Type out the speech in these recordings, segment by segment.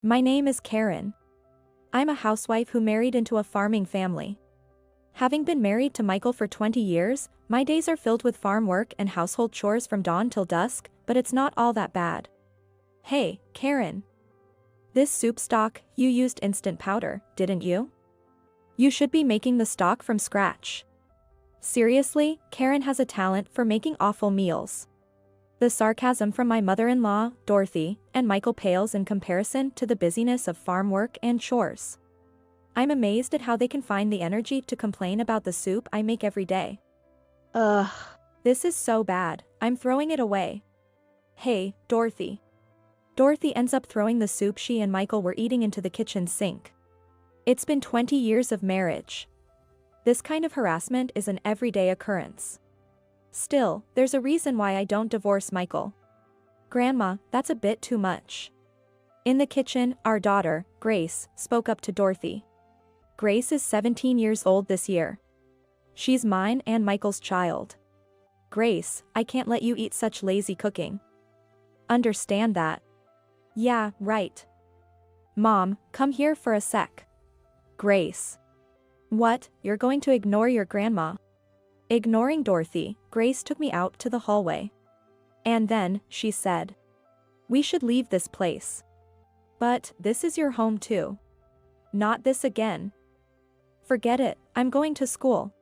My name is Karen. I'm a housewife who married into a farming family. Having been married to Michael for 20 years, my days are filled with farm work and household chores from dawn till dusk, but it's not all that bad. Hey, Karen. This soup stock, you used instant powder, didn't you? You should be making the stock from scratch. Seriously, Karen has a talent for making awful meals. The sarcasm from my mother-in-law, Dorothy, and Michael pales in comparison to the busyness of farm work and chores. I'm amazed at how they can find the energy to complain about the soup I make every day. Ugh. This is so bad, I'm throwing it away. Hey, Dorothy. Dorothy ends up throwing the soup she and Michael were eating into the kitchen sink. It's been 20 years of marriage. This kind of harassment is an everyday occurrence. Still, there's a reason why I don't divorce Michael. Grandma, that's a bit too much. In the kitchen, our daughter, Grace, spoke up to Dorothy. Grace is 17 years old this year. She's mine and Michael's child. Grace, I can't let you eat such lazy cooking. Understand that? Yeah, right. Mom, come here for a sec. Grace. What, you're going to ignore your grandma? Ignoring Dorothy, Grace took me out to the hallway. And then, she said, "We should leave this place. But, this is your home too. Not this again. Forget it, I'm going to school.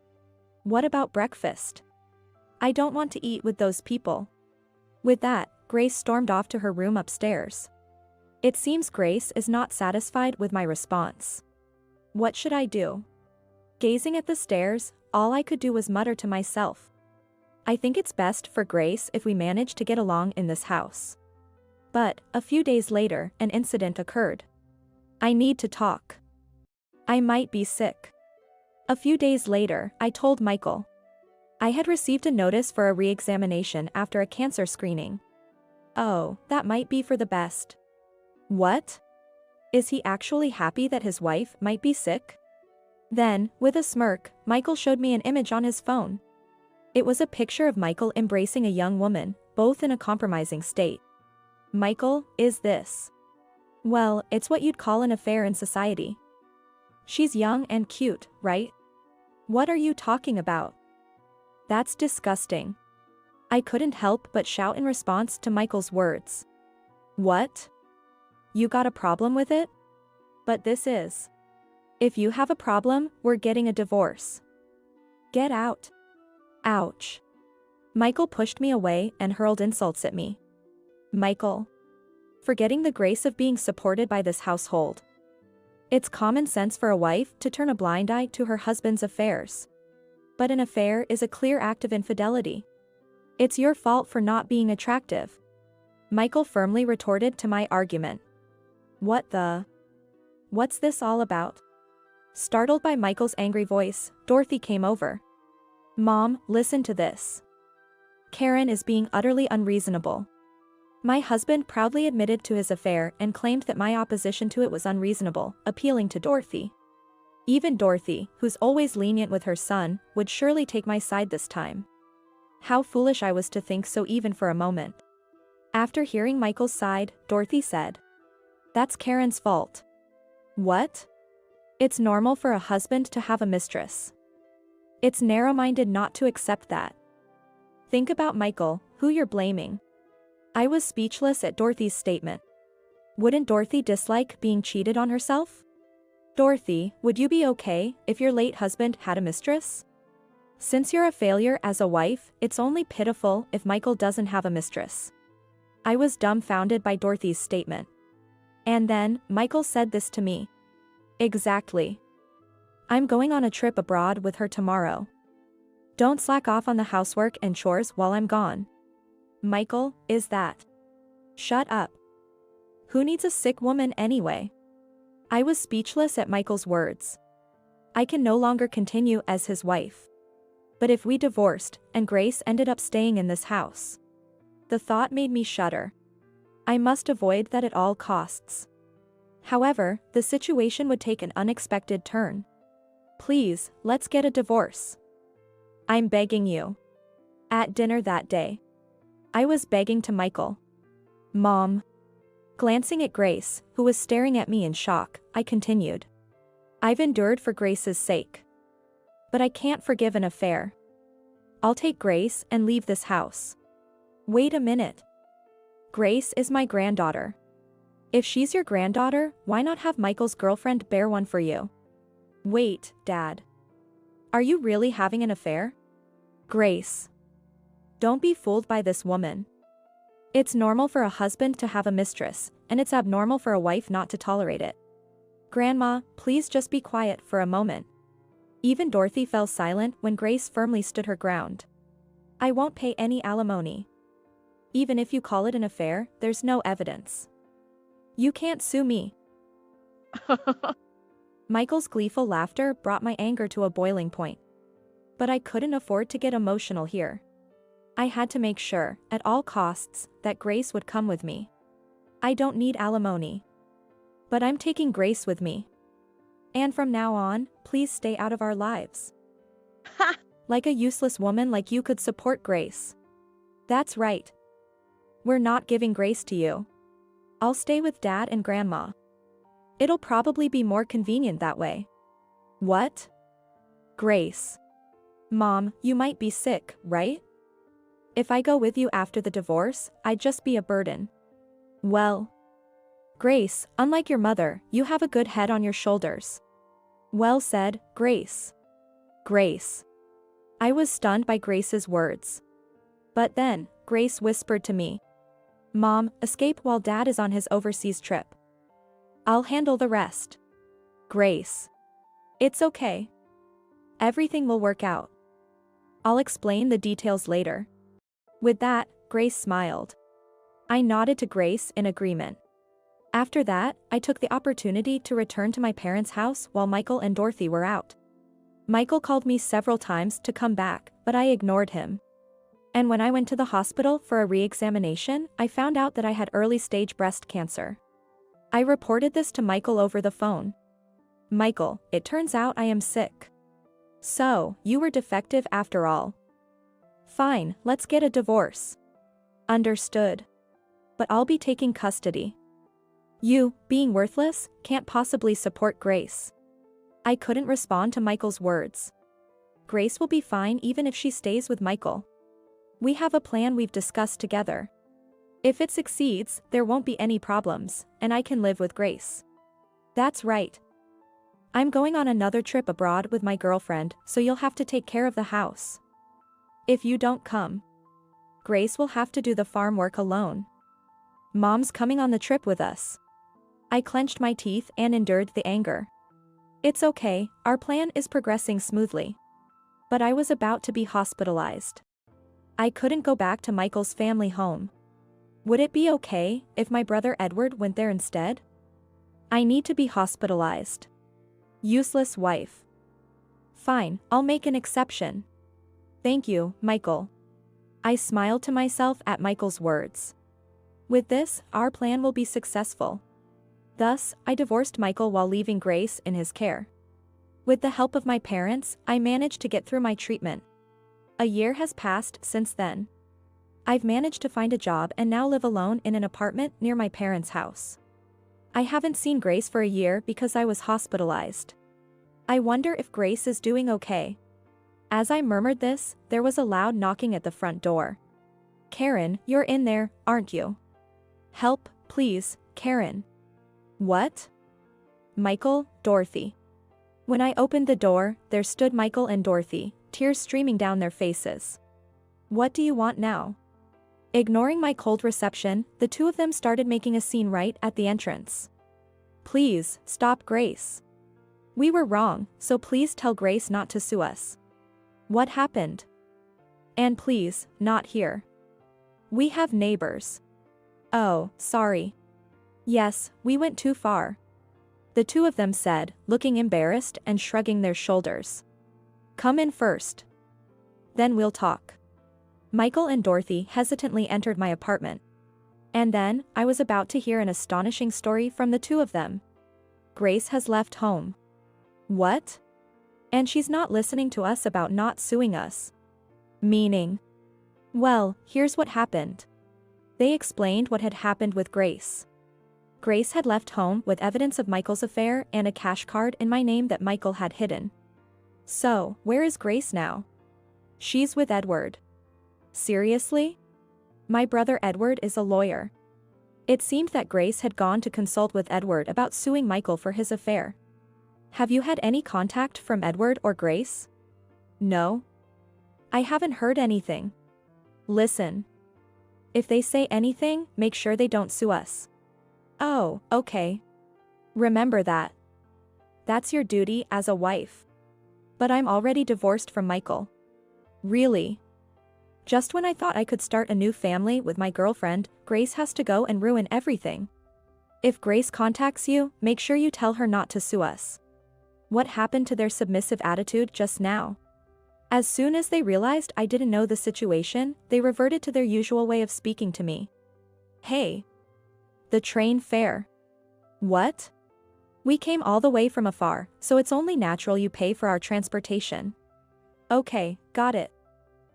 What about breakfast? I don't want to eat with those people." With that, Grace stormed off to her room upstairs. It seems Grace is not satisfied with my response. What should I do? Gazing at the stairs, all I could do was mutter to myself. I think it's best for Grace if we manage to get along in this house. But, a few days later, an incident occurred. I need to talk. I might be sick. A few days later, I told Michael. I had received a notice for a re-examination after a cancer screening. Oh, that might be for the best. What? Is he actually happy that his wife might be sick? Then, with a smirk, Michael showed me an image on his phone. It was a picture of Michael embracing a young woman, both in a compromising state. Michael, is this? Well, it's what you'd call an affair in society. She's young and cute, right? What are you talking about? That's disgusting. I couldn't help but shout in response to Michael's words. What? You got a problem with it? But this is. If you have a problem, we're getting a divorce. Get out. Ouch. Michael pushed me away and hurled insults at me. Michael. Forgetting the grace of being supported by this household. It's common sense for a wife to turn a blind eye to her husband's affairs. But an affair is a clear act of infidelity. It's your fault for not being attractive. Michael firmly retorted to my argument. What the? What's this all about? Startled by Michael's angry voice, Dorothy came over. Mom, listen to this. Karen is being utterly unreasonable. My husband proudly admitted to his affair and claimed that my opposition to it was unreasonable, appealing to Dorothy. Even Dorothy, who's always lenient with her son, would surely take my side this time. How foolish I was to think so even for a moment. After hearing Michael's side, Dorothy said, "That's Karen's fault." What? It's normal for a husband to have a mistress. It's narrow-minded not to accept that. Think about Michael, who you're blaming. I was speechless at Dorothy's statement. Wouldn't Dorothy dislike being cheated on herself? Dorothy, would you be okay if your late husband had a mistress? Since you're a failure as a wife, it's only pitiful if Michael doesn't have a mistress. I was dumbfounded by Dorothy's statement. And then, Michael said this to me. Exactly. I'm going on a trip abroad with her tomorrow. Don't slack off on the housework and chores while I'm gone. Michael, is that? Shut up. Who needs a sick woman anyway? I was speechless at Michael's words. I can no longer continue as his wife. But if we divorced, and Grace ended up staying in this house. The thought made me shudder. I must avoid that at all costs. However, the situation would take an unexpected turn. Please, let's get a divorce. I'm begging you. At dinner that day, I was begging to Michael. Mom. Glancing at Grace, who was staring at me in shock, I continued. I've endured for Grace's sake. But I can't forgive an affair. I'll take Grace and leave this house. Wait a minute. Grace is my granddaughter. If she's your granddaughter, why not have Michael's girlfriend bear one for you? Wait, Dad. Are you really having an affair? Grace. Don't be fooled by this woman. It's normal for a husband to have a mistress, and it's abnormal for a wife not to tolerate it. Grandma, please just be quiet for a moment. Even Dorothy fell silent when Grace firmly stood her ground. I won't pay any alimony. Even if you call it an affair, there's no evidence. You can't sue me. Michael's gleeful laughter brought my anger to a boiling point. But I couldn't afford to get emotional here. I had to make sure, at all costs, that Grace would come with me. I don't need alimony. But I'm taking Grace with me. And from now on, please stay out of our lives. Ha! Like a useless woman like you could support Grace. That's right. We're not giving Grace to you. I'll stay with Dad and Grandma. It'll probably be more convenient that way. What? Grace. Mom, you might be sick, right? If I go with you after the divorce, I'd just be a burden. Well. Grace, unlike your mother, you have a good head on your shoulders. Well said, Grace. Grace. I was stunned by Grace's words. But then, Grace whispered to me. Mom, escape while Dad is on his overseas trip. I'll handle the rest. Grace. It's okay. Everything will work out. I'll explain the details later. With that, Grace smiled. I nodded to Grace in agreement. After that, I took the opportunity to return to my parents' house while Michael and Dorothy were out. Michael called me several times to come back, but I ignored him. And when I went to the hospital for a re-examination, I found out that I had early-stage breast cancer. I reported this to Michael over the phone. Michael, it turns out I am sick. So, you were defective after all. Fine, let's get a divorce. Understood. But I'll be taking custody. You, being worthless, can't possibly support Grace. I couldn't respond to Michael's words. Grace will be fine even if she stays with Michael. We have a plan we've discussed together. If it succeeds, there won't be any problems, and I can live with Grace. That's right. I'm going on another trip abroad with my girlfriend, so you'll have to take care of the house. If you don't come, Grace will have to do the farm work alone. Mom's coming on the trip with us. I clenched my teeth and endured the anger. It's okay, our plan is progressing smoothly. But I was about to be hospitalized. I couldn't go back to Michael's family home. Would it be okay if my brother Edward went there instead? I need to be hospitalized. Useless wife. Fine, I'll make an exception. Thank you, Michael. I smiled to myself at Michael's words. With this, our plan will be successful. Thus, I divorced Michael while leaving Grace in his care. With the help of my parents, I managed to get through my treatment. A year has passed since then. I've managed to find a job and now live alone in an apartment near my parents' house. I haven't seen Grace for a year because I was hospitalized. I wonder if Grace is doing okay. As I murmured this, there was a loud knocking at the front door. Karen, you're in there, aren't you? Help, please, Karen. What? Michael, Dorothy. When I opened the door, there stood Michael and Dorothy, tears streaming down their faces. What do you want now? Ignoring my cold reception, the two of them started making a scene right at the entrance. Please, stop Grace. We were wrong, so please tell Grace not to sue us. What happened? And please, not here. We have neighbors. Oh, sorry. Yes, we went too far. The two of them said, looking embarrassed and shrugging their shoulders. Come in first. Then we'll talk. Michael and Dorothy hesitantly entered my apartment. And then, I was about to hear an astonishing story from the two of them. Grace has left home. What? And she's not listening to us about not suing us. Meaning? Well, here's what happened. They explained what had happened with Grace. Grace had left home with evidence of Michael's affair and a cash card in my name that Michael had hidden. So, where is Grace now? She's with Edward. Seriously? My brother Edward is a lawyer. It seemed that Grace had gone to consult with Edward about suing Michael for his affair. Have you had any contact from Edward or Grace? No. I haven't heard anything. Listen. If they say anything, make sure they don't sue us. Oh, okay. Remember that. That's your duty as a wife. But I'm already divorced from Michael. Really? Just when I thought I could start a new family with my girlfriend, Grace has to go and ruin everything. If Grace contacts you, make sure you tell her not to sue us. What happened to their submissive attitude just now? As soon as they realized I didn't know the situation, they reverted to their usual way of speaking to me. Hey. The train fare. What? We came all the way from afar, so it's only natural you pay for our transportation. Okay, got it.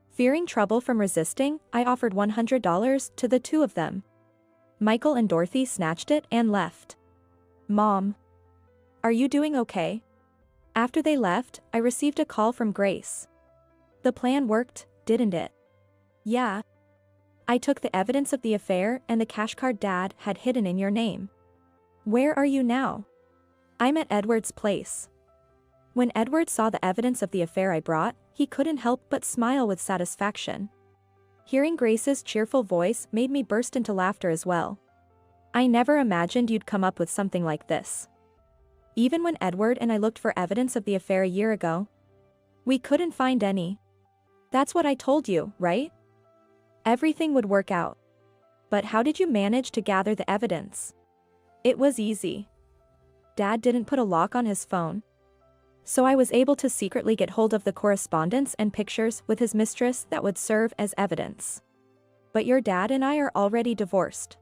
Fearing trouble from resisting, I offered $100 to the two of them. Michael and Dorothy snatched it and left. Mom. Are you doing okay? After they left, I received a call from Grace. The plan worked, didn't it? Yeah. I took the evidence of the affair and the cash card Dad had hidden in your name. Where are you now? I'm at Edward's place. When Edward saw the evidence of the affair I brought, he couldn't help but smile with satisfaction. Hearing Grace's cheerful voice made me burst into laughter as well. I never imagined you'd come up with something like this. Even when Edward and I looked for evidence of the affair a year ago, we couldn't find any. That's what I told you, right? Everything would work out. But how did you manage to gather the evidence? It was easy. Dad didn't put a lock on his phone. So I was able to secretly get hold of the correspondence and pictures with his mistress that would serve as evidence. But your dad and I are already divorced.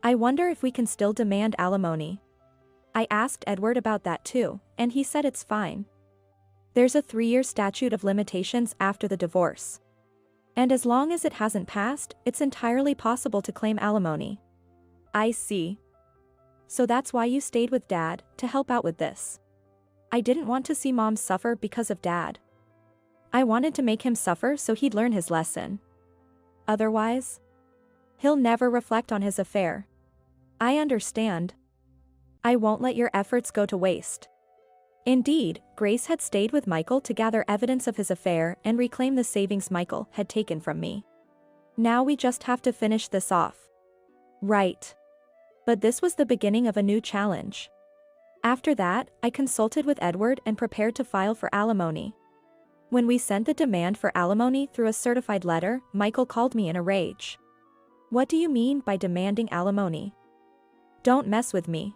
I wonder if we can still demand alimony. I asked Edward about that too, and he said it's fine. There's a 3-year statute of limitations after the divorce. And as long as it hasn't passed, it's entirely possible to claim alimony. I see. So that's why you stayed with Dad, to help out with this. I didn't want to see Mom suffer because of Dad. I wanted to make him suffer so he'd learn his lesson. Otherwise, he'll never reflect on his affair. I understand. I won't let your efforts go to waste. Indeed, Grace had stayed with Michael to gather evidence of his affair and reclaim the savings Michael had taken from me. Now we just have to finish this off. Right. But this was the beginning of a new challenge. After that, I consulted with Edward and prepared to file for alimony. When we sent the demand for alimony through a certified letter, Michael called me in a rage. What do you mean by demanding alimony? Don't mess with me.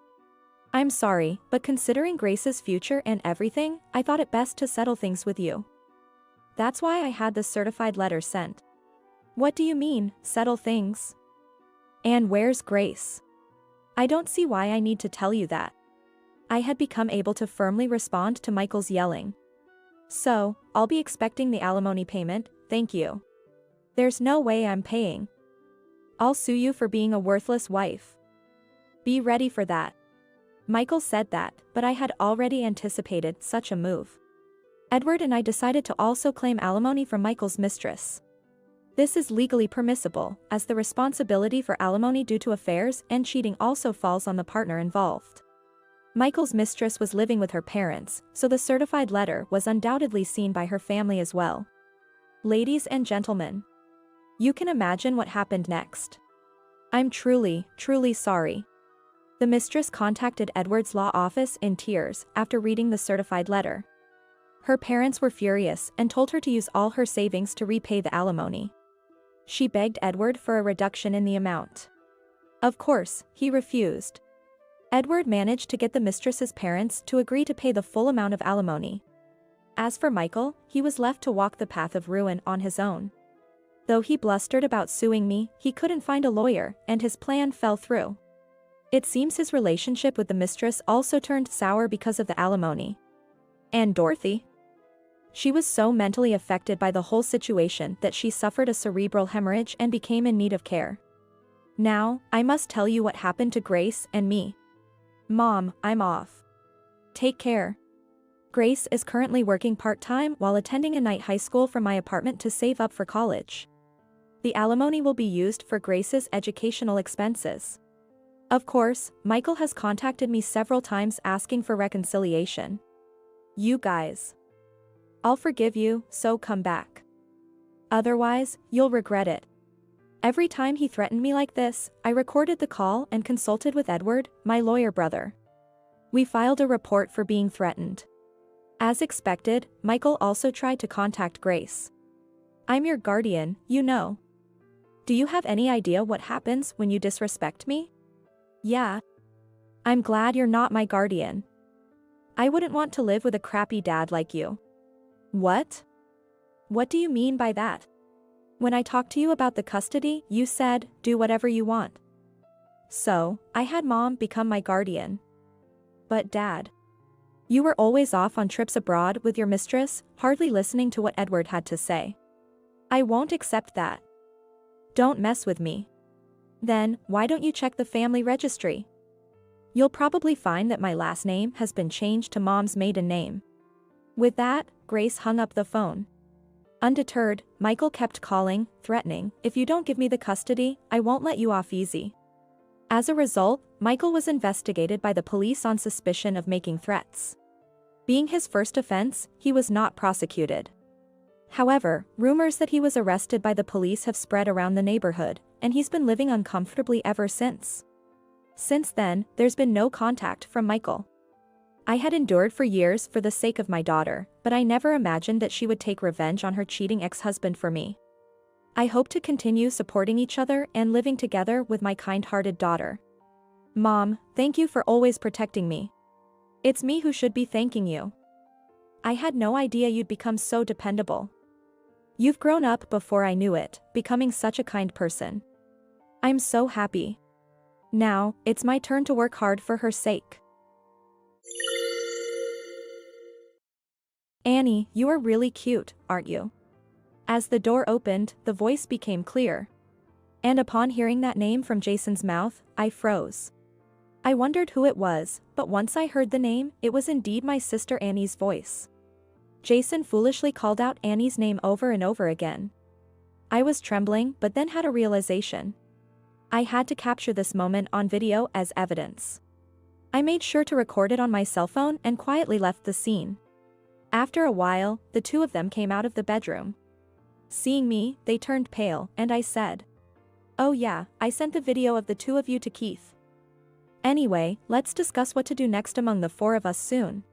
I'm sorry, but considering Grace's future and everything, I thought it best to settle things with you. That's why I had the certified letter sent. What do you mean, settle things? And where's Grace? I don't see why I need to tell you that. I had become able to firmly respond to Michael's yelling. So, I'll be expecting the alimony payment, thank you. There's no way I'm paying. I'll sue you for being a worthless wife. Be ready for that. Michael said that, but I had already anticipated such a move. Edward and I decided to also claim alimony from Michael's mistress. This is legally permissible, as the responsibility for alimony due to affairs and cheating also falls on the partner involved. Michael's mistress was living with her parents, so the certified letter was undoubtedly seen by her family as well. Ladies and gentlemen, you can imagine what happened next. I'm truly, truly sorry. The mistress contacted Edward's law office in tears after reading the certified letter. Her parents were furious and told her to use all her savings to repay the alimony. She begged Edward for a reduction in the amount. Of course, he refused. Edward managed to get the mistress's parents to agree to pay the full amount of alimony. As for Michael, he was left to walk the path of ruin on his own. Though he blustered about suing me, he couldn't find a lawyer, and his plan fell through. It seems his relationship with the mistress also turned sour because of the alimony. And Dorothy? She was so mentally affected by the whole situation that she suffered a cerebral hemorrhage and became in need of care. Now, I must tell you what happened to Grace and me. Mom, I'm off. Take care. Grace is currently working part-time while attending a night high school from my apartment to save up for college. The alimony will be used for Grace's educational expenses. Of course, Michael has contacted me several times asking for reconciliation. You guys. I'll forgive you, so come back. Otherwise, you'll regret it. Every time he threatened me like this, I recorded the call and consulted with Edward, my lawyer brother. We filed a report for being threatened. As expected, Michael also tried to contact Grace. I'm your guardian, you know. Do you have any idea what happens when you disrespect me? Yeah. I'm glad you're not my guardian. I wouldn't want to live with a crappy dad like you. What? What do you mean by that? When I talked to you about the custody, you said, do whatever you want. So, I had Mom become my guardian. But Dad. You were always off on trips abroad with your mistress, hardly listening to what Edward had to say. I won't accept that. Don't mess with me. Then, why don't you check the family registry? You'll probably find that my last name has been changed to Mom's maiden name. With that, Grace hung up the phone. Undeterred, Michael kept calling, threatening, if you don't give me the custody, I won't let you off easy. As a result, Michael was investigated by the police on suspicion of making threats. Being his first offense, he was not prosecuted. However, rumors that he was arrested by the police have spread around the neighborhood, and he's been living uncomfortably ever since. Since then, there's been no contact from Michael. I had endured for years for the sake of my daughter, but I never imagined that she would take revenge on her cheating ex-husband for me. I hope to continue supporting each other and living together with my kind-hearted daughter. Mom, thank you for always protecting me. It's me who should be thanking you. I had no idea you'd become so dependable. You've grown up before I knew it, becoming such a kind person. I'm so happy. Now, it's my turn to work hard for her sake. Annie, you are really cute, aren't you? As the door opened, the voice became clear. And upon hearing that name from Jason's mouth, I froze. I wondered who it was, but once I heard the name, it was indeed my sister Annie's voice. Jason foolishly called out Annie's name over and over again. I was trembling but then had a realization. I had to capture this moment on video as evidence. I made sure to record it on my cell phone and quietly left the scene. After a while, the two of them came out of the bedroom. Seeing me, they turned pale, and I said, "Oh yeah, I sent the video of the two of you to Keith. Anyway, let's discuss what to do next among the four of us soon."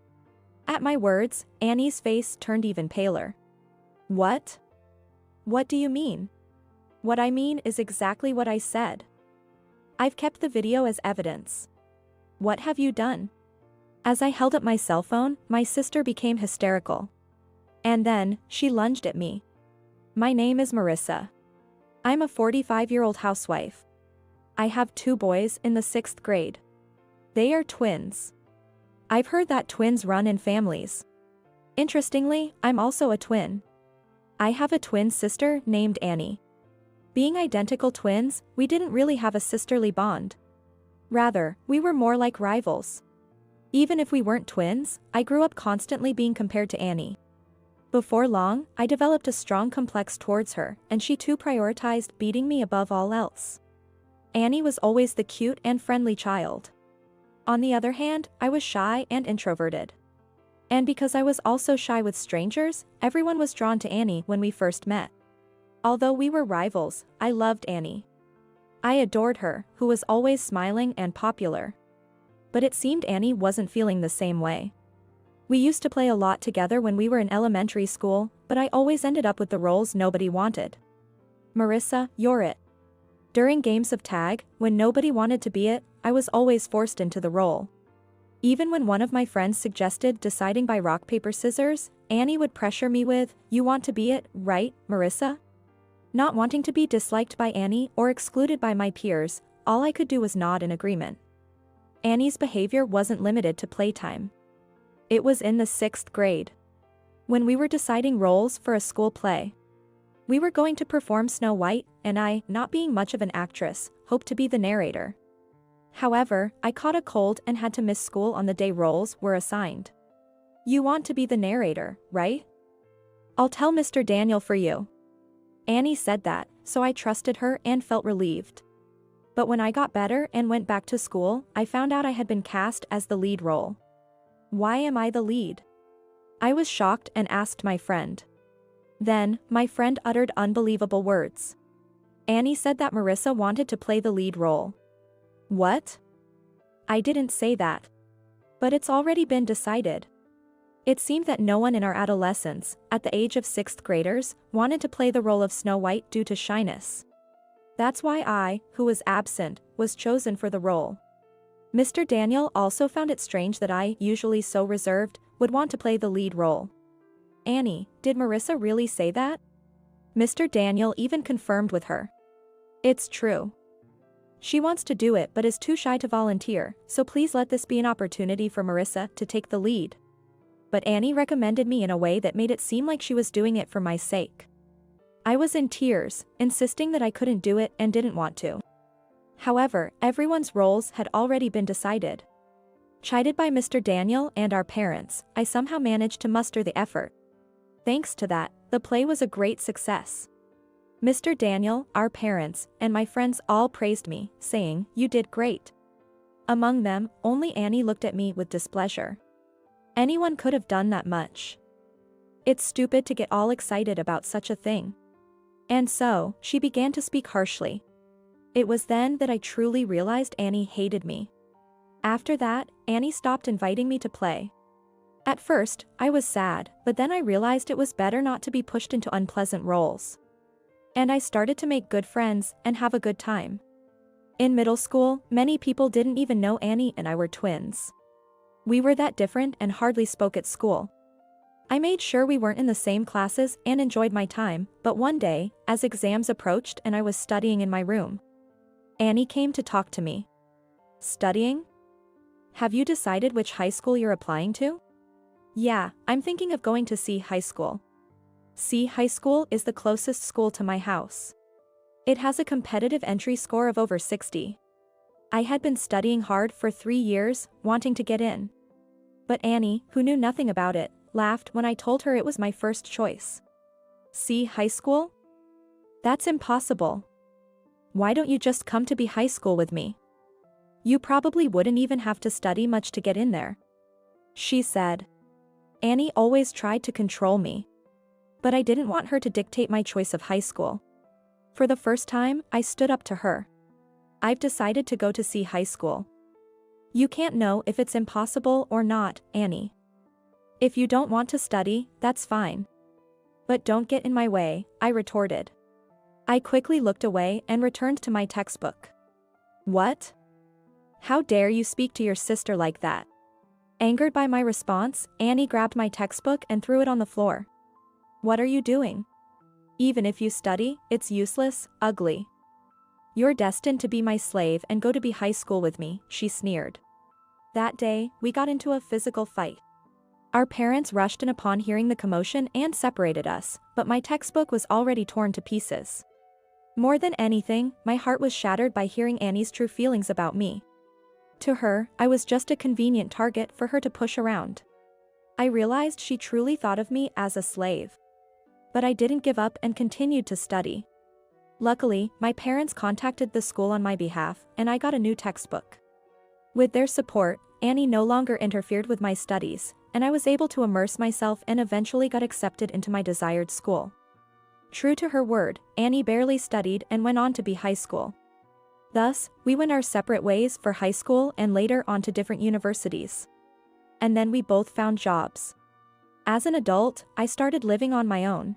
At my words, Annie's face turned even paler. What? What do you mean? What I mean is exactly what I said. I've kept the video as evidence. What have you done? As I held up my cell phone, my sister became hysterical. And then, she lunged at me. My name is Marissa. I'm a 45-year-old housewife. I have 2 boys in the 6th grade. They are twins. I've heard that twins run in families. Interestingly, I'm also a twin. I have a twin sister named Annie. Being identical twins, we didn't really have a sisterly bond. Rather, we were more like rivals. Even if we weren't twins, I grew up constantly being compared to Annie. Before long, I developed a strong complex towards her, and she too prioritized beating me above all else. Annie was always the cute and friendly child. On the other hand, I was shy and introverted. And because I was also shy with strangers, everyone was drawn to Annie when we first met. Although we were rivals, I loved Annie. I adored her, who was always smiling and popular. But it seemed Annie wasn't feeling the same way. We used to play a lot together when we were in elementary school, but I always ended up with the roles nobody wanted. Marissa, you're it. During games of tag, when nobody wanted to be it, I was always forced into the role. Even when one of my friends suggested deciding by rock paper scissors, Annie would pressure me with, "You want to be it, right, Marissa?" Not wanting to be disliked by Annie or excluded by my peers, all I could do was nod in agreement. Annie's behavior wasn't limited to playtime. It was in the 6th grade. When we were deciding roles for a school play. We were going to perform Snow White, and I, not being much of an actress, hoped to be the narrator. However, I caught a cold and had to miss school on the day roles were assigned. You want to be the narrator, right? I'll tell Mr. Daniel for you. Annie said that, so I trusted her and felt relieved. But when I got better and went back to school, I found out I had been cast as the lead role. Why am I the lead? I was shocked and asked my friend. Then, my friend uttered unbelievable words. Annie said that Marissa wanted to play the lead role. What? I didn't say that. But it's already been decided. It seemed that no one in our adolescence, at the age of 6th graders, wanted to play the role of Snow White due to shyness. That's why I, who was absent, was chosen for the role. Mr. Daniel also found it strange that I, usually so reserved, would want to play the lead role. Annie, did Marissa really say that? Mr. Daniel even confirmed with her. It's true. She wants to do it but is too shy to volunteer, so please let this be an opportunity for Marissa to take the lead. But Annie recommended me in a way that made it seem like she was doing it for my sake. I was in tears, insisting that I couldn't do it and didn't want to. However, everyone's roles had already been decided. Chided by Mr. Daniel and our parents, I somehow managed to muster the effort. Thanks to that, the play was a great success. Mr. Daniel, our parents, and my friends all praised me, saying, "You did great." Among them, only Annie looked at me with displeasure. Anyone could have done that much. It's stupid to get all excited about such a thing. And so, she began to speak harshly. It was then that I truly realized Annie hated me. After that, Annie stopped inviting me to play. At first, I was sad, but then I realized it was better not to be pushed into unpleasant roles. And I started to make good friends and have a good time. In middle school, many people didn't even know Annie and I were twins. We were that different and hardly spoke at school. I made sure we weren't in the same classes and enjoyed my time, but one day, as exams approached and I was studying in my room, Annie came to talk to me. Studying? Have you decided which high school you're applying to? Yeah, I'm thinking of going to C High School. C High School is the closest school to my house. It has a competitive entry score of over 60. I had been studying hard for 3 years, wanting to get in. But Annie, who knew nothing about it, laughed when I told her it was my first choice. C High School? That's impossible. Why don't you just come to B High School with me? You probably wouldn't even have to study much to get in there. She said. Annie always tried to control me. But I didn't want her to dictate my choice of high school. For the first time, I stood up to her. I've decided to go to C High School. You can't know if it's impossible or not, Annie. If you don't want to study, that's fine. But don't get in my way, I retorted. I quickly looked away and returned to my textbook. What? How dare you speak to your sister like that? Angered by my response, Annie grabbed my textbook and threw it on the floor. What are you doing? Even if you study, it's useless, ugly. You're destined to be my slave and go to B High School with me, she sneered. That day, we got into a physical fight. Our parents rushed in upon hearing the commotion and separated us, but my textbook was already torn to pieces. More than anything, my heart was shattered by hearing Annie's true feelings about me. To her, I was just a convenient target for her to push around. I realized she truly thought of me as a slave. But I didn't give up and continued to study. Luckily, my parents contacted the school on my behalf, and I got a new textbook. With their support, Annie no longer interfered with my studies, and I was able to immerse myself and eventually got accepted into my desired school. True to her word, Annie barely studied and went on to B High School. Thus, we went our separate ways for high school and later on to different universities. And then we both found jobs. As an adult, I started living on my own.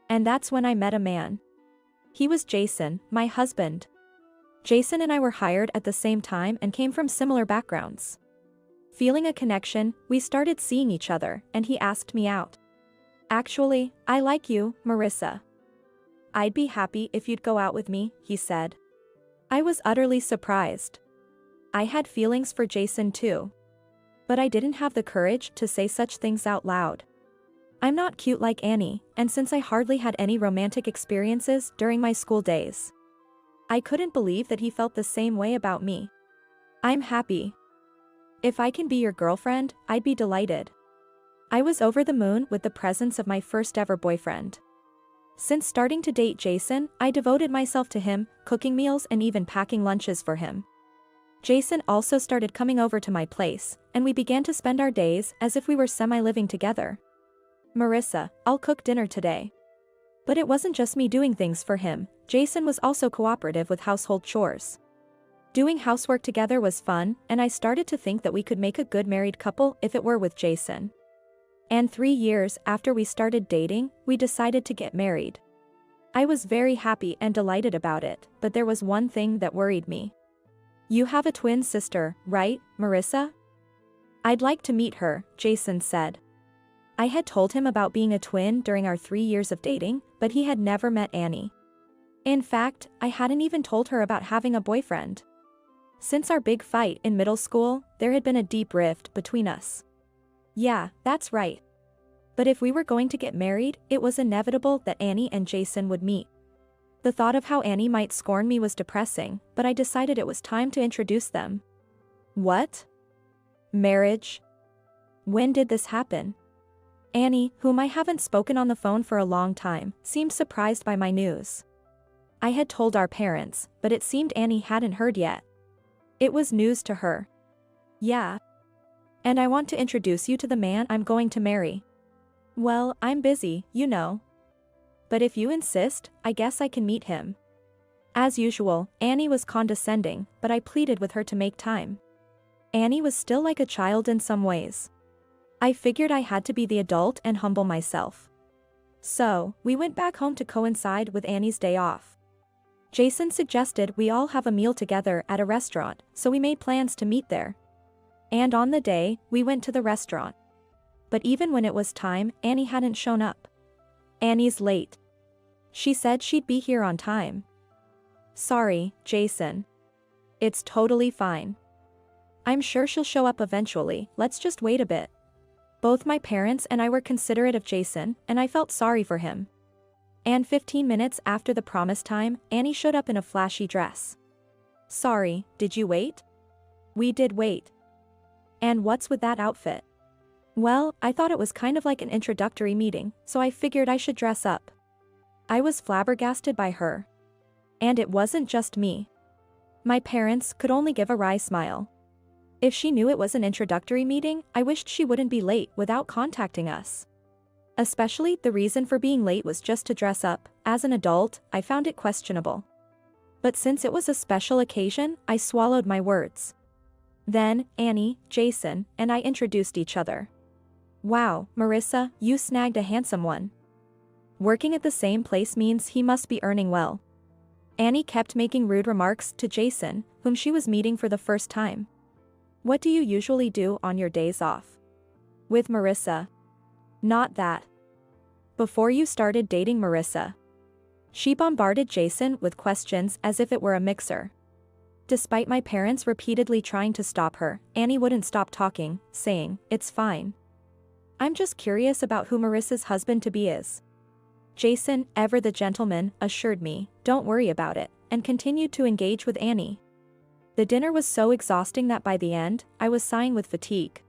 And that's when I met a man. He was Jason, my husband. Jason and I were hired at the same time and came from similar backgrounds. Feeling a connection, we started seeing each other, and he asked me out. Actually, I like you, Marissa. I'd be happy if you'd go out with me, he said. I was utterly surprised. I had feelings for Jason too. But I didn't have the courage to say such things out loud. I'm not cute like Annie, and since I hardly had any romantic experiences during my school days, I couldn't believe that he felt the same way about me. I'm happy. If I can be your girlfriend, I'd be delighted. I was over the moon with the presence of my first ever boyfriend. Since starting to date Jason, I devoted myself to him, cooking meals and even packing lunches for him. Jason also started coming over to my place, and we began to spend our days as if we were semi-living together. Marissa, I'll cook dinner today. But it wasn't just me doing things for him, Jason was also cooperative with household chores. Doing housework together was fun, and I started to think that we could make a good married couple if it were with Jason. And 3 years after we started dating, we decided to get married. I was very happy and delighted about it, but there was one thing that worried me. You have a twin sister, right, Marissa? I'd like to meet her, Jason said. I had told him about being a twin during our 3 years of dating, but he had never met Annie. In fact, I hadn't even told her about having a boyfriend. Since our big fight in middle school, there had been a deep rift between us. Yeah, that's right. But if we were going to get married, it was inevitable that Annie and Jason would meet. The thought of how Annie might scorn me was depressing, but I decided it was time to introduce them. What? Marriage? When did this happen? Annie, whom I haven't spoken on the phone for a long time, seemed surprised by my news. I had told our parents, but it seemed Annie hadn't heard yet. It was news to her. Yeah. And I want to introduce you to the man I'm going to marry. Well, I'm busy, you know. But if you insist, I guess I can meet him. As usual, Annie was condescending, but I pleaded with her to make time. Annie was still like a child in some ways. I figured I had to be the adult and humble myself. So, we went back home to coincide with Annie's day off. Jason suggested we all have a meal together at a restaurant, so we made plans to meet there. And on the day, we went to the restaurant. But even when it was time, Annie hadn't shown up. Annie's late. She said she'd be here on time. Sorry, Jason. It's totally fine. I'm sure she'll show up eventually, let's just wait a bit. Both my parents and I were considerate of Jason, and I felt sorry for him. And 15 minutes after the promised time, Annie showed up in a flashy dress. Sorry, did you wait? We did wait. And what's with that outfit? Well, I thought it was kind of like an introductory meeting, so I figured I should dress up. I was flabbergasted by her. And it wasn't just me. My parents could only give a wry smile. If she knew it was an introductory meeting, I wished she wouldn't be late without contacting us. Especially, the reason for being late was just to dress up. As an adult, I found it questionable. But since it was a special occasion, I swallowed my words. Then, Annie, Jason, and I introduced each other. Wow, Marissa, you snagged a handsome one. Working at the same place means he must be earning well. Annie kept making rude remarks to Jason, whom she was meeting for the first time. What do you usually do on your days off? With Marissa. Not that. Before you started dating Marissa. She bombarded Jason with questions as if it were a mixer. Despite my parents repeatedly trying to stop her, Annie wouldn't stop talking, saying, "It's fine. I'm just curious about who Marissa's husband-to-be is." Jason, ever the gentleman, assured me, "Don't worry about it," and continued to engage with Annie. The dinner was so exhausting that by the end, I was sighing with fatigue.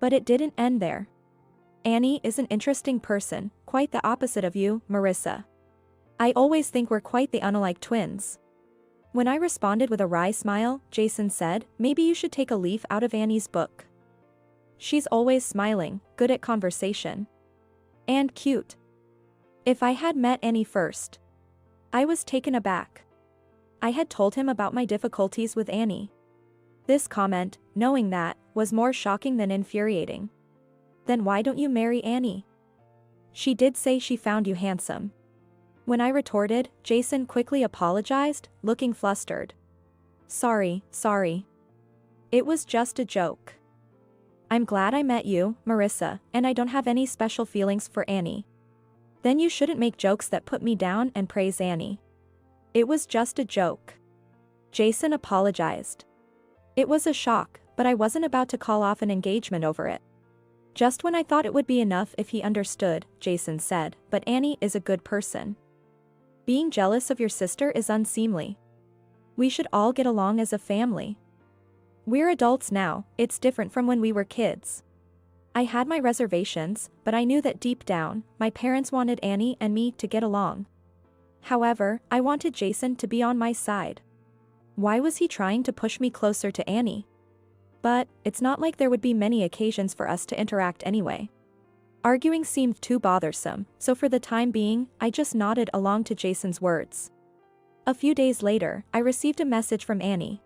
But it didn't end there. Annie is an interesting person, quite the opposite of you, Marissa. I always think we're quite the unalike twins. When I responded with a wry smile, Jason said, "Maybe you should take a leaf out of Annie's book. She's always smiling, good at conversation. And cute." If I had met Annie first. I was taken aback. I had told him about my difficulties with Annie. This comment, knowing that, was more shocking than infuriating. Then why don't you marry Annie? She did say she found you handsome. When I retorted, Jason quickly apologized, looking flustered. Sorry. It was just a joke. I'm glad I met you, Marissa, and I don't have any special feelings for Annie. Then you shouldn't make jokes that put me down and praise Annie. It was just a joke. Jason apologized. It was a shock, but I wasn't about to call off an engagement over it. Just when I thought it would be enough if he understood, Jason said, but Annie is a good person. Being jealous of your sister is unseemly. We should all get along as a family. We're adults now, it's different from when we were kids. I had my reservations, but I knew that deep down, my parents wanted Annie and me to get along. However, I wanted Jason to be on my side. Why was he trying to push me closer to Annie? But, it's not like there would be many occasions for us to interact anyway. Arguing seemed too bothersome, so for the time being, I just nodded along to Jason's words. A few days later, I received a message from Annie.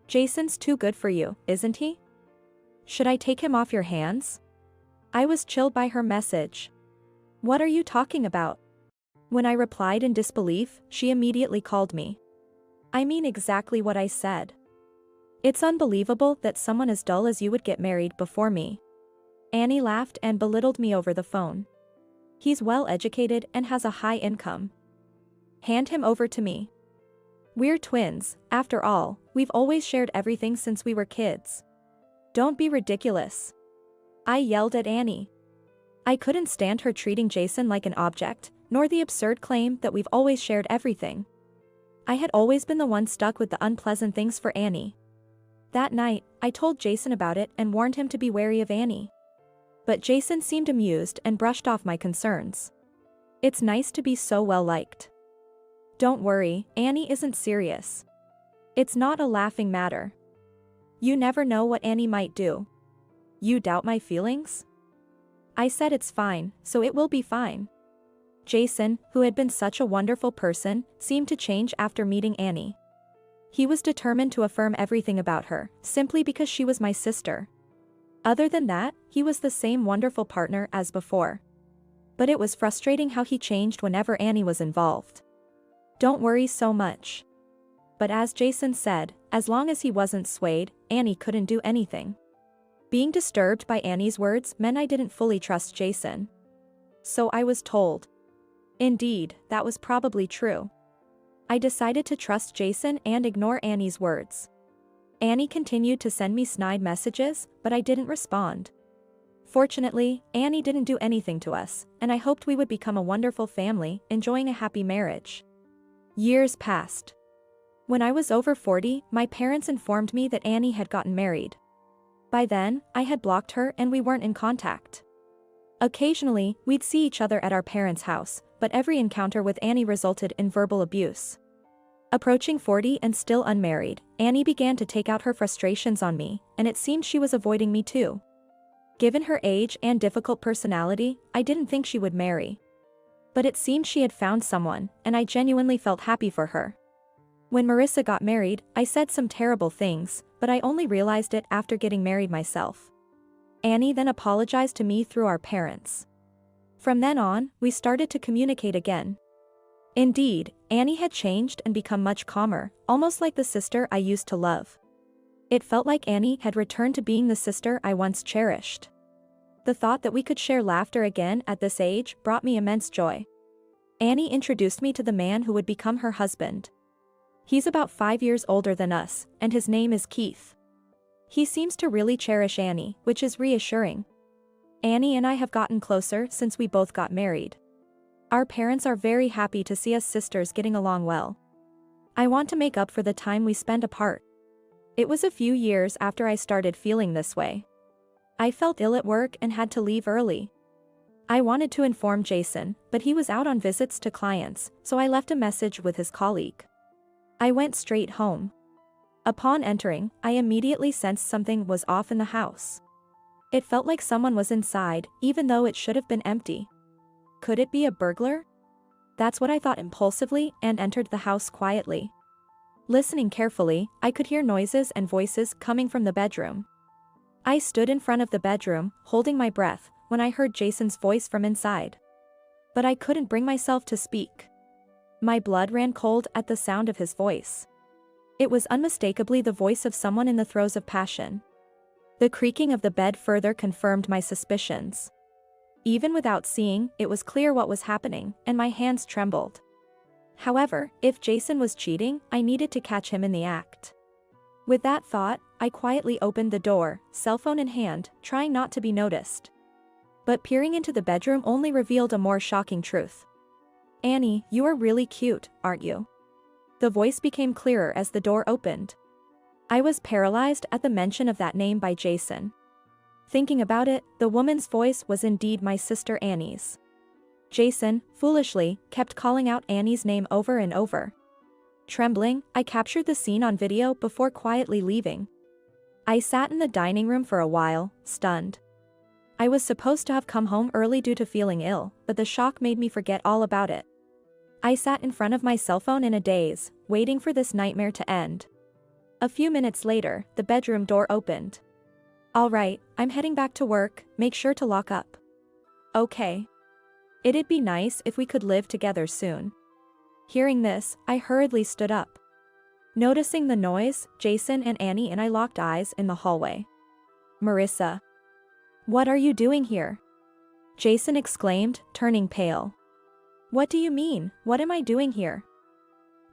Jason's too good for you, isn't he? Should I take him off your hands? I was chilled by her message. What are you talking about? When I replied in disbelief, she immediately called me. I mean exactly what I said. It's unbelievable that someone as dull as you would get married before me. Annie laughed and belittled me over the phone. He's well educated and has a high income. Hand him over to me. We're twins, after all, we've always shared everything since we were kids. Don't be ridiculous. I yelled at Annie. I couldn't stand her treating Jason like an object, nor the absurd claim that we've always shared everything. I had always been the one stuck with the unpleasant things for Annie. That night, I told Jason about it and warned him to be wary of Annie. But Jason seemed amused and brushed off my concerns. It's nice to be so well liked. Don't worry, Annie isn't serious. It's not a laughing matter. You never know what Annie might do. You doubt my feelings? I said it's fine, so it will be fine. Jason, who had been such a wonderful person, seemed to change after meeting Annie. He was determined to affirm everything about her, simply because she was my sister. Other than that, he was the same wonderful partner as before. But it was frustrating how he changed whenever Annie was involved. Don't worry so much. But as Jason said, as long as he wasn't swayed, Annie couldn't do anything. Being disturbed by Annie's words meant I didn't fully trust Jason. So I was told. Indeed, that was probably true. I decided to trust Jason and ignore Annie's words. Annie continued to send me snide messages, but I didn't respond. Fortunately, Annie didn't do anything to us, and I hoped we would become a wonderful family, enjoying a happy marriage. Years passed. When I was over 40, my parents informed me that Annie had gotten married. By then, I had blocked her and we weren't in contact. Occasionally, we'd see each other at our parents' house, but every encounter with Annie resulted in verbal abuse. Approaching 40 and still unmarried, Annie began to take out her frustrations on me, and it seemed she was avoiding me too. Given her age and difficult personality, I didn't think she would marry. But it seemed she had found someone, and I genuinely felt happy for her. When Marissa got married, I said some terrible things, but I only realized it after getting married myself. Annie then apologized to me through our parents. From then on, we started to communicate again. Indeed, Annie had changed and become much calmer, almost like the sister I used to love. It felt like Annie had returned to being the sister I once cherished. The thought that we could share laughter again at this age brought me immense joy. Annie introduced me to the man who would become her husband. He's about 5 years older than us, and his name is Keith. He seems to really cherish Annie, which is reassuring. Annie and I have gotten closer since we both got married. Our parents are very happy to see us sisters getting along well. I want to make up for the time we spent apart. It was a few years after I started feeling this way. I felt ill at work and had to leave early. I wanted to inform Jason, but he was out on visits to clients, so I left a message with his colleague. I went straight home. Upon entering, I immediately sensed something was off in the house. It felt like someone was inside, even though it should have been empty. Could it be a burglar? That's what I thought impulsively and entered the house quietly. Listening carefully, I could hear noises and voices coming from the bedroom. I stood in front of the bedroom, holding my breath, when I heard Jason's voice from inside. But I couldn't bring myself to speak. My blood ran cold at the sound of his voice. It was unmistakably the voice of someone in the throes of passion. The creaking of the bed further confirmed my suspicions. Even without seeing, it was clear what was happening, and my hands trembled. However, if Jason was cheating, I needed to catch him in the act. With that thought, I quietly opened the door, cell phone in hand, trying not to be noticed. But peering into the bedroom only revealed a more shocking truth. "Annie, you are really cute, aren't you?" The voice became clearer as the door opened. I was paralyzed at the mention of that name by Jason. Thinking about it, the woman's voice was indeed my sister Annie's. Jason, foolishly, kept calling out Annie's name over and over. Trembling, I captured the scene on video before quietly leaving. I sat in the dining room for a while, stunned. I was supposed to have come home early due to feeling ill, but the shock made me forget all about it. I sat in front of my cell phone in a daze, waiting for this nightmare to end. A few minutes later, the bedroom door opened. "All right, I'm heading back to work, make sure to lock up." "Okay. It'd be nice if we could live together soon." Hearing this, I hurriedly stood up. Noticing the noise, Jason and Annie and I locked eyes in the hallway. "Marissa. What are you doing here?" Jason exclaimed, turning pale. "What do you mean, what am I doing here?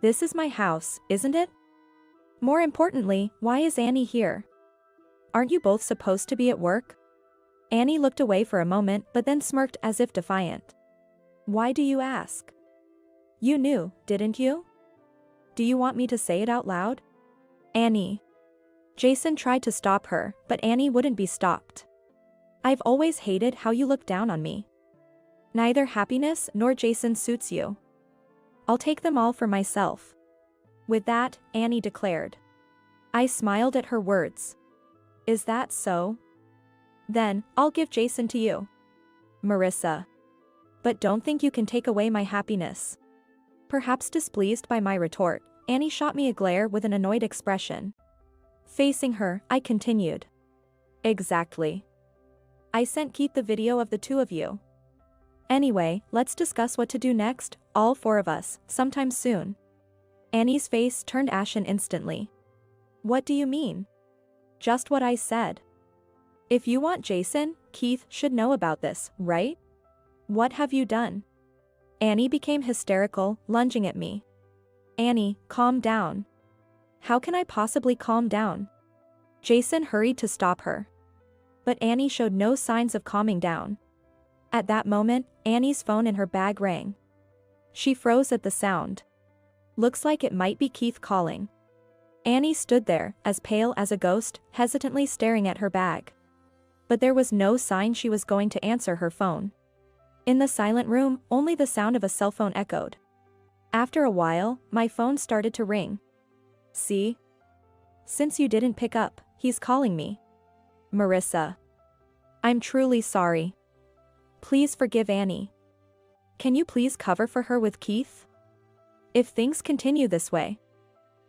This is my house, isn't it? More importantly, why is Annie here? Aren't you both supposed to be at work?" Annie looked away for a moment but then smirked as if defiant. "Why do you ask? You knew, didn't you? Do you want me to say it out loud?" "Annie." Jason tried to stop her, but Annie wouldn't be stopped. "I've always hated how you look down on me. Neither happiness nor Jason suits you. I'll take them all for myself." With that, Annie declared. I smiled at her words. "Is that so? Then, I'll give Jason to you." "Marissa. But don't think you can take away my happiness." Perhaps displeased by my retort, Annie shot me a glare with an annoyed expression. Facing her, I continued. "Exactly. I sent Keith the video of the two of you. Anyway, let's discuss what to do next, all four of us, sometime soon." Annie's face turned ashen instantly. "What do you mean?" "Just what I said. If you want Jason, Keith should know about this, right? What have you done?" Annie became hysterical, lunging at me. "Annie, calm down." "How can I possibly calm down?" Jason hurried to stop her. But Annie showed no signs of calming down. At that moment, Annie's phone in her bag rang. She froze at the sound. "Looks like it might be Keith calling." Annie stood there, as pale as a ghost, hesitantly staring at her bag. But there was no sign she was going to answer her phone. In the silent room, only the sound of a cell phone echoed. After a while, my phone started to ring. "See? Since you didn't pick up, he's calling me." "Marissa. I'm truly sorry. Please forgive Annie. Can you please cover for her with Keith? If things continue this way,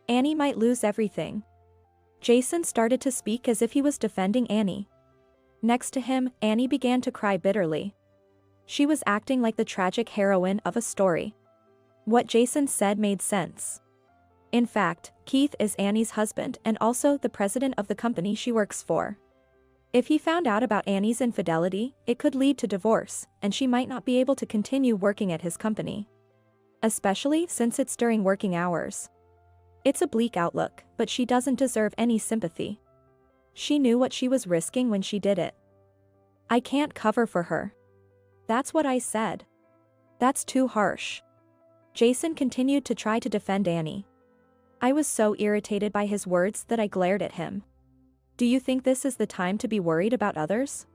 Annie might lose everything." Jason started to speak as if he was defending Annie. Next to him, Annie began to cry bitterly. She was acting like the tragic heroine of a story. What Jason said made sense. In fact, Keith is Annie's husband and also the president of the company she works for. If he found out about Annie's infidelity, it could lead to divorce, and she might not be able to continue working at his company. Especially since it's during working hours. It's a bleak outlook, but she doesn't deserve any sympathy. She knew what she was risking when she did it. "I can't cover for her." "That's what I said." "That's too harsh." Jason continued to try to defend Annie. I was so irritated by his words that I glared at him. "Do you think this is the time to be worried about others?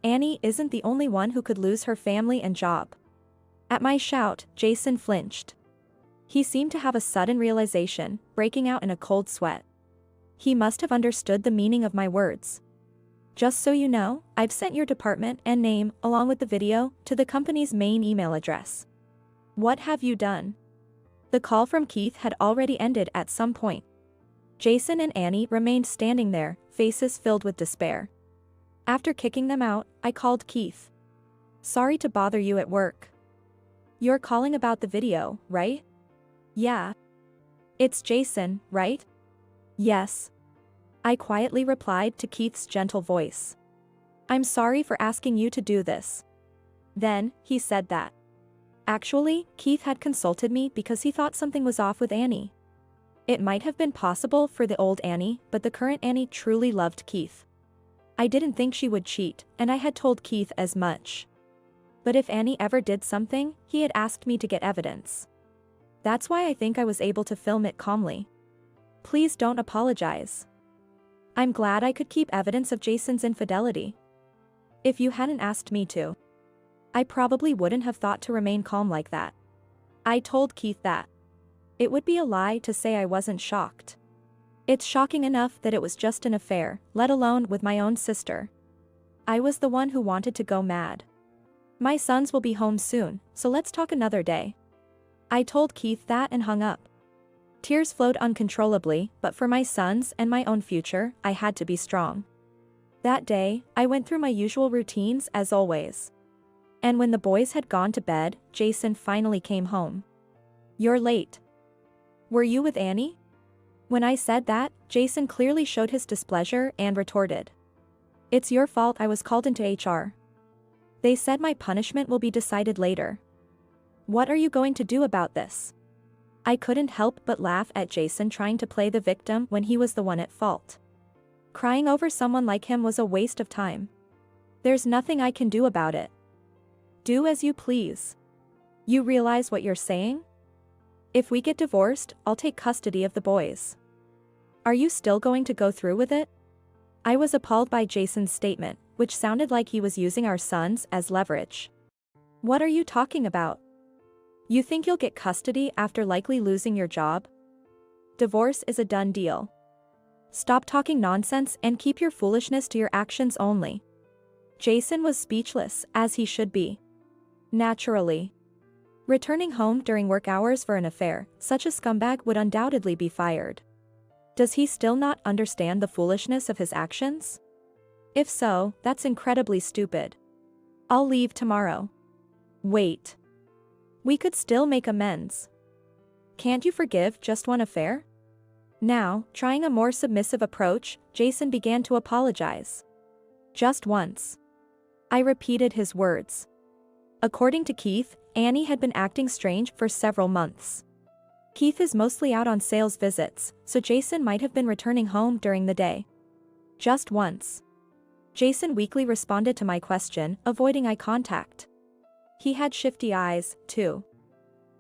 Annie isn't the only one who could lose her family and job." At my shout, Jason flinched. He seemed to have a sudden realization, breaking out in a cold sweat. He must have understood the meaning of my words. "Just so you know, I've sent your department and name, along with the video, to the company's main email address." "What have you done?" The call from Keith had already ended at some point. Jason and Annie remained standing there, faces filled with despair. After kicking them out, I called Keith. "Sorry to bother you at work. You're calling about the video, right?" "Yeah. It's Jason, right?" "Yes." I quietly replied to Keith's gentle voice. "I'm sorry for asking you to do this." Then, he said that. Actually, Keith had consulted me because he thought something was off with Annie. It might have been possible for the old Annie, but the current Annie truly loved Keith. I didn't think she would cheat, and I had told Keith as much. But if Annie ever did something, he had asked me to get evidence. That's why I think I was able to film it calmly. Please don't apologize. I'm glad I could keep evidence of Jason's infidelity. If you hadn't asked me to, I probably wouldn't have thought to remain calm like that. I told Keith that. It would be a lie to say I wasn't shocked. It's shocking enough that it was just an affair, let alone with my own sister. I was the one who wanted to go mad. My sons will be home soon, so let's talk another day. I told Keith that and hung up. Tears flowed uncontrollably, but for my sons and my own future, I had to be strong. That day, I went through my usual routines as always. And when the boys had gone to bed, Jason finally came home. You're late. Were you with Annie? When I said that, Jason clearly showed his displeasure and retorted. It's your fault I was called into HR. They said my punishment will be decided later. What are you going to do about this? I couldn't help but laugh at Jason trying to play the victim when he was the one at fault. Crying over someone like him was a waste of time. There's nothing I can do about it. Do as you please. You realize what you're saying? If we get divorced, I'll take custody of the boys. Are you still going to go through with it? I was appalled by Jason's statement, which sounded like he was using our sons as leverage. What are you talking about? You think you'll get custody after likely losing your job? Divorce is a done deal. Stop talking nonsense and keep your foolishness to your actions only. Jason was speechless, as he should be. Naturally. Returning home during work hours for an affair, such a scumbag would undoubtedly be fired. Does he still not understand the foolishness of his actions? If so, that's incredibly stupid. I'll leave tomorrow. Wait. We could still make amends. Can't you forgive just one affair? Now, trying a more submissive approach, Jason began to apologize. Just once. I repeated his words. According to Keith, Annie had been acting strange for several months. Keith is mostly out on sales visits, so Jason might have been returning home during the day. Just once. Jason weakly responded to my question, avoiding eye contact. He had shifty eyes, too.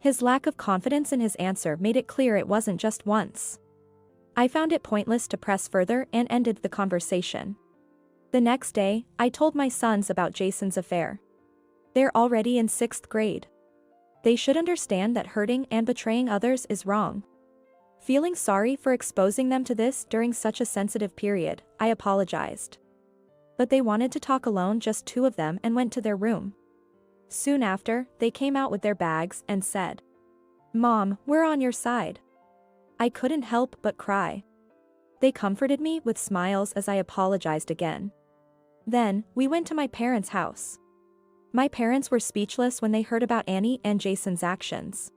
His lack of confidence in his answer made it clear it wasn't just once. I found it pointless to press further and ended the conversation. The next day, I told my sons about Jason's affair. They're already in 6th grade. They should understand that hurting and betraying others is wrong. Feeling sorry for exposing them to this during such a sensitive period, I apologized. But they wanted to talk alone, just 2 of them, and went to their room. Soon after, they came out with their bags and said, "Mom, we're on your side." I couldn't help but cry. They comforted me with smiles as I apologized again. Then, we went to my parents' house. My parents were speechless when they heard about Annie and Jason's actions.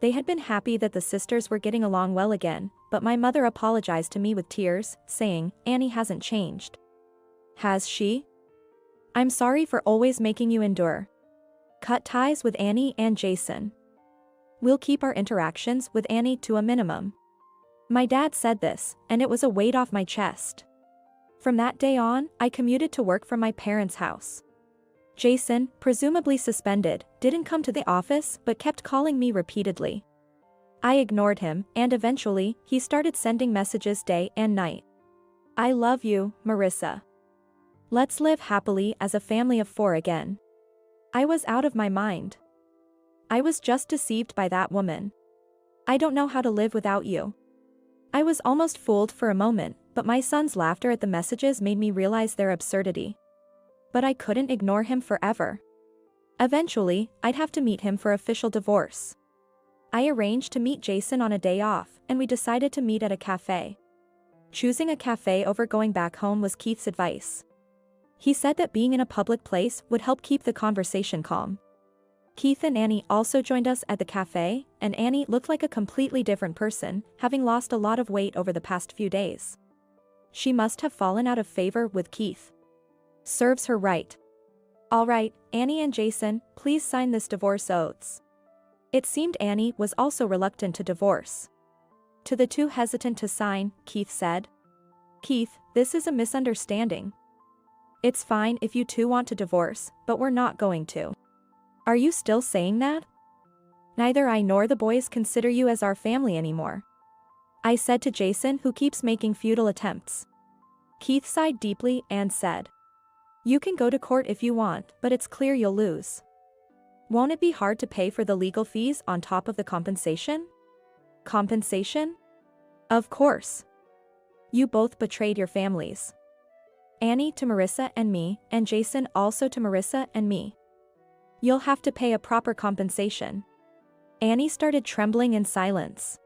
They had been happy that the sisters were getting along well again, but my mother apologized to me with tears, saying, "Annie hasn't changed." Has she? I'm sorry for always making you endure. Cut ties with Annie and Jason. We'll keep our interactions with Annie to a minimum. My dad said this, and it was a weight off my chest. From that day on, I commuted to work from my parents' house. Jason, presumably suspended, didn't come to the office but kept calling me repeatedly. I ignored him, and eventually, he started sending messages day and night. "I love you, Marissa. Let's live happily as a family of 4 again." I was out of my mind. I was just deceived by that woman. I don't know how to live without you. I was almost fooled for a moment, but my son's laughter at the messages made me realize their absurdity. But I couldn't ignore him forever. Eventually, I'd have to meet him for official divorce. I arranged to meet Jason on a day off, and we decided to meet at a cafe. Choosing a cafe over going back home was Keith's advice. He said that being in a public place would help keep the conversation calm. Keith and Annie also joined us at the cafe, and Annie looked like a completely different person, having lost a lot of weight over the past few days. She must have fallen out of favor with Keith. Serves her right. All right, Annie and Jason, please sign this divorce oaths. It seemed Annie was also reluctant to divorce. To the 2 hesitant to sign, Keith said, "Keith, this is a misunderstanding. It's fine if you two want to divorce, but we're not going to. Are you still saying that? Neither I nor the boys consider you as our family anymore, I said to Jason, who keeps making futile attempts. Keith sighed deeply and said, you can go to court if you want, but it's clear you'll lose. Won't it be hard to pay for the legal fees on top of the compensation? Compensation? Of course. You both betrayed your families. Annie to Marissa and me, and Jason also to Marissa and me. You'll have to pay a proper compensation. Annie started trembling in silence.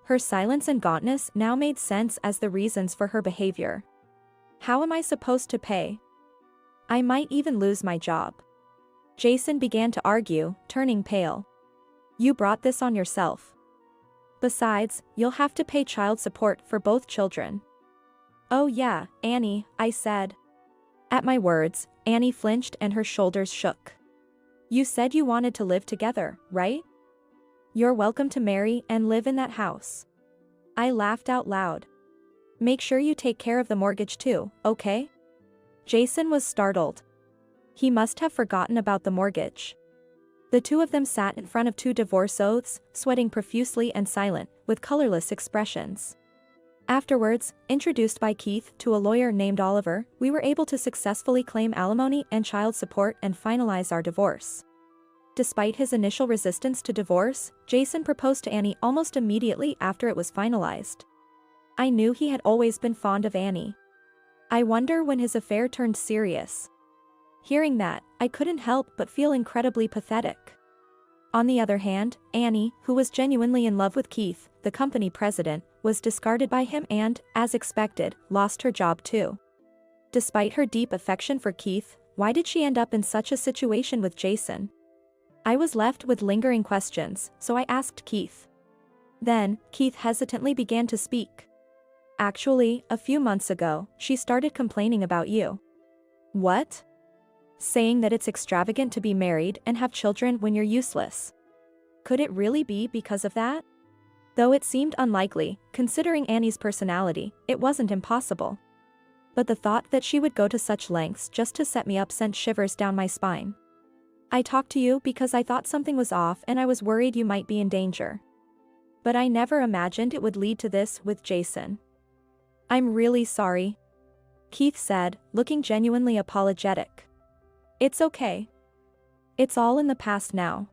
Her silence and gauntness now made sense as the reasons for her behavior. How am I supposed to pay? I might even lose my job. Jason began to argue, turning pale. You brought this on yourself. Besides, you'll have to pay child support for both children. Oh yeah, Annie, I said. At my words, Annie flinched and her shoulders shook. You said you wanted to live together, right? You're welcome to marry and live in that house. I laughed out loud. Make sure you take care of the mortgage too, okay? Jason was startled. He must have forgotten about the mortgage. The two of them sat in front of two divorce oaths, sweating profusely and silent, with colorless expressions. Afterwards, introduced by Keith to a lawyer named Oliver, we were able to successfully claim alimony and child support and finalize our divorce. Despite his initial resistance to divorce, Jason proposed to Annie almost immediately after it was finalized. I knew he had always been fond of Annie. I wonder when his affair turned serious. Hearing that, I couldn't help but feel incredibly pathetic. On the other hand, Annie, who was genuinely in love with Keith, the company president, was discarded by him and, as expected, lost her job too. Despite her deep affection for Keith, why did she end up in such a situation with Jason? I was left with lingering questions, so I asked Keith. Then, Keith hesitantly began to speak. Actually, a few months ago, she started complaining about you. What? Saying that it's extravagant to be married and have children when you're useless. Could it really be because of that? Though it seemed unlikely, considering Annie's personality, it wasn't impossible. But the thought that she would go to such lengths just to set me up sent shivers down my spine. I talked to you because I thought something was off and I was worried you might be in danger. But I never imagined it would lead to this with Jason. I'm really sorry, Keith said, looking genuinely apologetic. It's okay. It's all in the past now.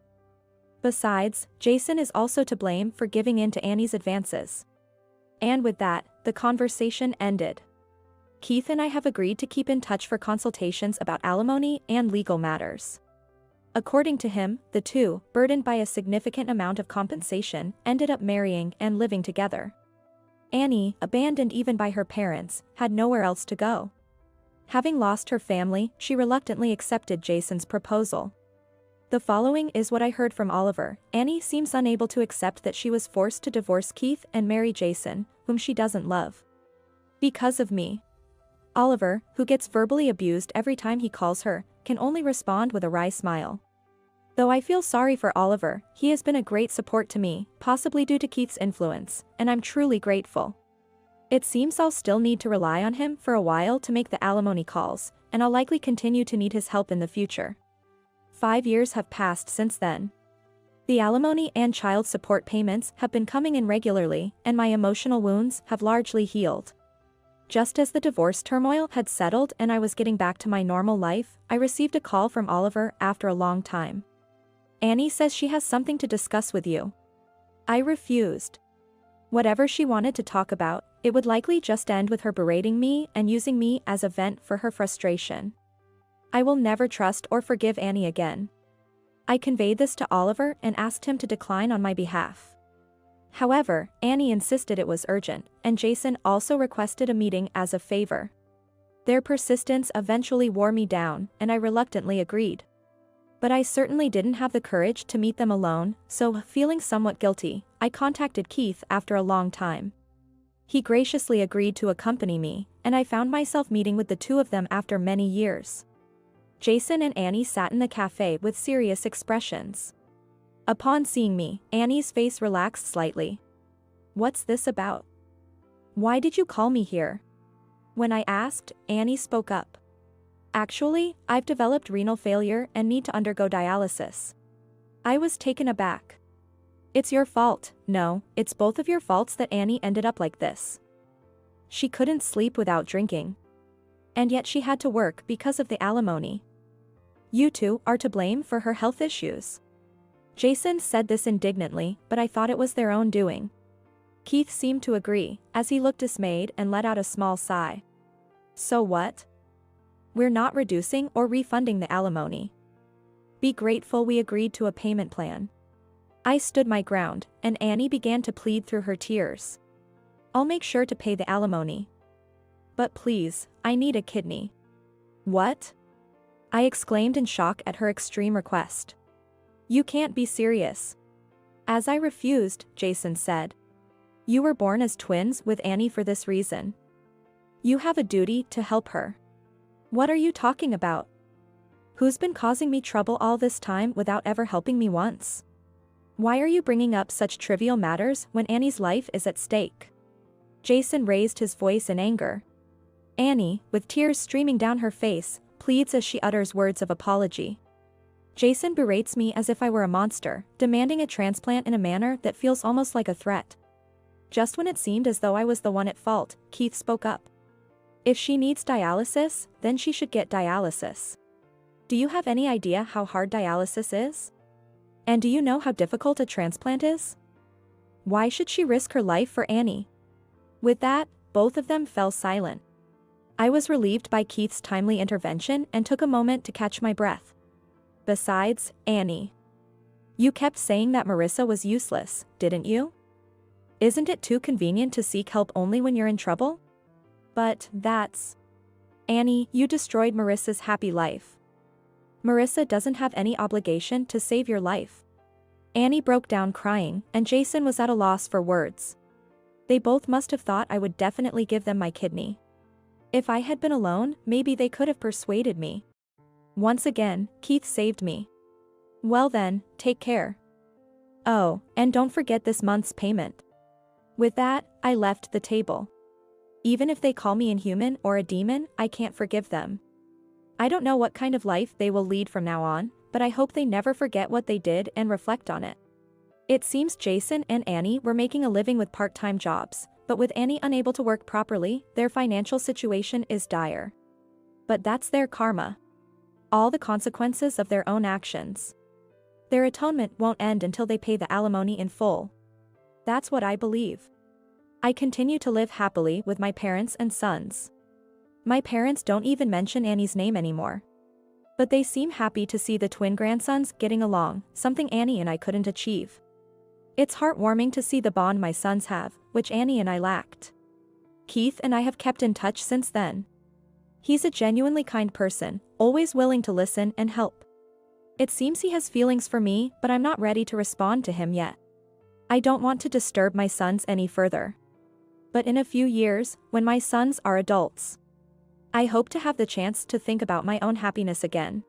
Besides, Jason is also to blame for giving in to Annie's advances. And with that, the conversation ended. Keith and I have agreed to keep in touch for consultations about alimony and legal matters. According to him, the two, burdened by a significant amount of compensation, ended up marrying and living together. Annie, abandoned even by her parents, had nowhere else to go. Having lost her family, she reluctantly accepted Jason's proposal. The following is what I heard from Oliver. Annie seems unable to accept that she was forced to divorce Keith and marry Jason, whom she doesn't love. Because of me. Oliver, who gets verbally abused every time he calls her, can only respond with a wry smile. Though I feel sorry for Oliver, he has been a great support to me, possibly due to Keith's influence, and I'm truly grateful. It seems I'll still need to rely on him for a while to make the alimony calls, and I'll likely continue to need his help in the future. 5 years have passed since then. The alimony and child support payments have been coming in regularly, and my emotional wounds have largely healed. Just as the divorce turmoil had settled and I was getting back to my normal life, I received a call from Oliver after a long time. Annie says she has something to discuss with you. I refused. Whatever she wanted to talk about, it would likely just end with her berating me and using me as a vent for her frustration. I will never trust or forgive Annie again. I conveyed this to Oliver and asked him to decline on my behalf. However, Annie insisted it was urgent, and Jason also requested a meeting as a favor. Their persistence eventually wore me down, and I reluctantly agreed. But I certainly didn't have the courage to meet them alone, so, feeling somewhat guilty, I contacted Keith after a long time. He graciously agreed to accompany me, and I found myself meeting with the two of them after many years. Jason and Annie sat in the cafe with serious expressions. Upon seeing me, Annie's face relaxed slightly. What's this about? Why did you call me here? When I asked, Annie spoke up. Actually, I've developed renal failure and need to undergo dialysis. I was taken aback. It's your fault. No, it's both of your faults that Annie ended up like this. She couldn't sleep without drinking. And yet she had to work because of the alimony. You two are to blame for her health issues. Jason said this indignantly, but I thought it was their own doing. Keith seemed to agree, as he looked dismayed and let out a small sigh. So what? We're not reducing or refunding the alimony. Be grateful we agreed to a payment plan. I stood my ground, and Annie began to plead through her tears. I'll make sure to pay the alimony. But please, I need a kidney. What? I exclaimed in shock at her extreme request. You can't be serious. As I refused, Jason said. You were born as twins with Annie for this reason. You have a duty to help her. What are you talking about? Who's been causing me trouble all this time without ever helping me once? Why are you bringing up such trivial matters when Annie's life is at stake? Jason raised his voice in anger. Annie, with tears streaming down her face, pleads as she utters words of apology. Jason berates me as if I were a monster, demanding a transplant in a manner that feels almost like a threat. Just when it seemed as though I was the one at fault, Keith spoke up. If she needs dialysis, then she should get dialysis. Do you have any idea how hard dialysis is? And do you know how difficult a transplant is? Why should she risk her life for Annie? With that, both of them fell silent. I was relieved by Keith's timely intervention and took a moment to catch my breath. Besides, Annie. You kept saying that Marissa was useless, didn't you? Isn't it too convenient to seek help only when you're in trouble? But that's... Annie, you destroyed Marissa's happy life. Marissa doesn't have any obligation to save your life. Annie broke down crying, and Jason was at a loss for words. They both must have thought I would definitely give them my kidney. If I had been alone, maybe they could have persuaded me. Once again, Keith saved me. Well then, take care. Oh, and don't forget this month's payment. With that, I left the table. Even if they call me inhuman or a demon, I can't forgive them. I don't know what kind of life they will lead from now on, but I hope they never forget what they did and reflect on it. It seems Jason and Annie were making a living with part-time jobs, but with Annie unable to work properly, their financial situation is dire. But that's their karma. All the consequences of their own actions. Their atonement won't end until they pay the alimony in full. That's what I believe. I continue to live happily with my parents and sons. My parents don't even mention Annie's name anymore. But they seem happy to see the twin grandsons getting along, something Annie and I couldn't achieve. It's heartwarming to see the bond my sons have, which Annie and I lacked. Keith and I have kept in touch since then. He's a genuinely kind person, always willing to listen and help. It seems he has feelings for me, but I'm not ready to respond to him yet. I don't want to disturb my sons any further. But in a few years, when my sons are adults, I hope to have the chance to think about my own happiness again.